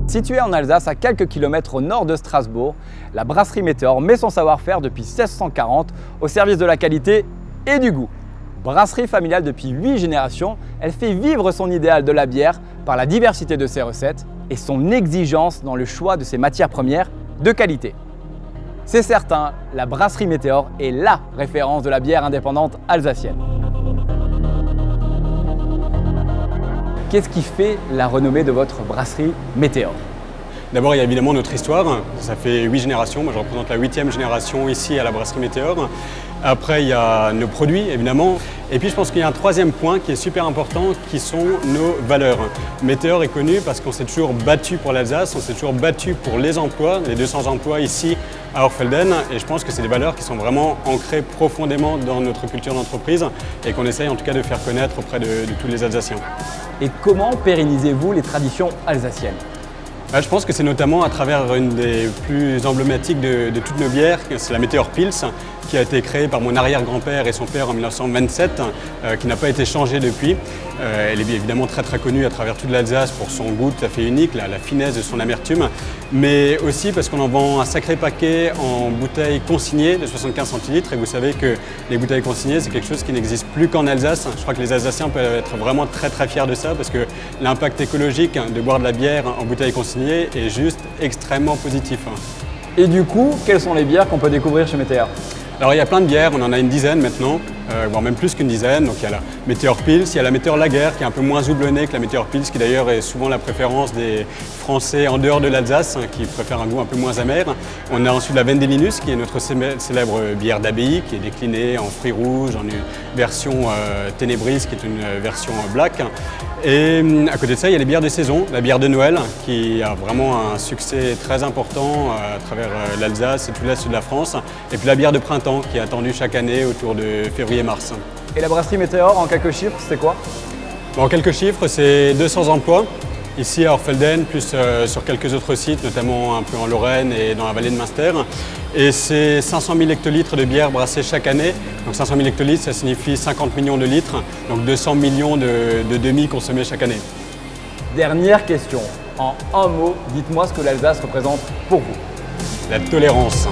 Située en Alsace, à quelques kilomètres au nord de Strasbourg, la brasserie Météor met son savoir-faire depuis 1640 au service de la qualité et du goût. Brasserie familiale depuis 8 générations, elle fait vivre son idéal de la bière par la diversité de ses recettes et son exigence dans le choix de ses matières premières de qualité. C'est certain, la brasserie Météor est LA référence de la bière indépendante alsacienne. Qu'est-ce qui fait la renommée de votre brasserie Météor? D'abord, il y a évidemment notre histoire. Ça fait 8 générations. Moi, je représente la 8e génération ici à la brasserie Météor. Après, il y a nos produits, évidemment. Et puis, je pense qu'il y a un troisième point qui est super important, qui sont nos valeurs. Météor est connu parce qu'on s'est toujours battu pour l'Alsace, on s'est toujours battu pour les emplois, les 200 emplois ici à Orfelden. Et je pense que c'est des valeurs qui sont vraiment ancrées profondément dans notre culture d'entreprise et qu'on essaye en tout cas de faire connaître auprès de tous les Alsaciens. Et comment pérennisez-vous les traditions alsaciennes? Je pense que c'est notamment à travers une des plus emblématiques de toutes nos bières, c'est la Météor Pils, qui a été créée par mon arrière-grand-père et son père en 1927, qui n'a pas été changée depuis. Elle est évidemment très connue à travers toute l'Alsace pour son goût tout à fait unique, la finesse de son amertume, mais aussi parce qu'on en vend un sacré paquet en bouteilles consignées de 75 centilitres. Et vous savez que les bouteilles consignées, c'est quelque chose qui n'existe plus qu'en Alsace. Je crois que les Alsaciens peuvent être vraiment très fiers de ça, parce que l'impact écologique de boire de la bière en bouteille consignée est juste extrêmement positif. Et du coup, quelles sont les bières qu'on peut découvrir chez Météor? Alors il y a plein de bières, on en a une dizaine maintenant, voire même plus qu'une dizaine. Donc il y a la Météor Pils, il y a la Météor Lager qui est un peu moins houblonnée que la Météor Pils, qui d'ailleurs est souvent la préférence des Français en dehors de l'Alsace, qui préfèrent un goût un peu moins amer. On a ensuite la Wendelinus, qui est notre célèbre bière d'abbaye, qui est déclinée en fruits rouges, en une version Ténébris, qui est une version black. Et à côté de ça, il y a les bières de saison, la bière de Noël, qui a vraiment un succès très important à travers l'Alsace et tout l'est de la France. Et puis la bière de printemps, qui est attendue chaque année autour de février-mars. Et la brasserie Météor, en quelques chiffres, c'est quoi? En quelques chiffres, c'est 200 emplois ici à Orfelden, plus sur quelques autres sites, notamment un peu en Lorraine et dans la vallée de Münster. Et c'est 500 000 hectolitres de bière brassée chaque année. Donc 500 000 hectolitres, ça signifie 50 millions de litres, donc 200 millions de demi consommés chaque année. Dernière question. En un mot, dites-moi ce que l'Alsace représente pour vous. La tolérance.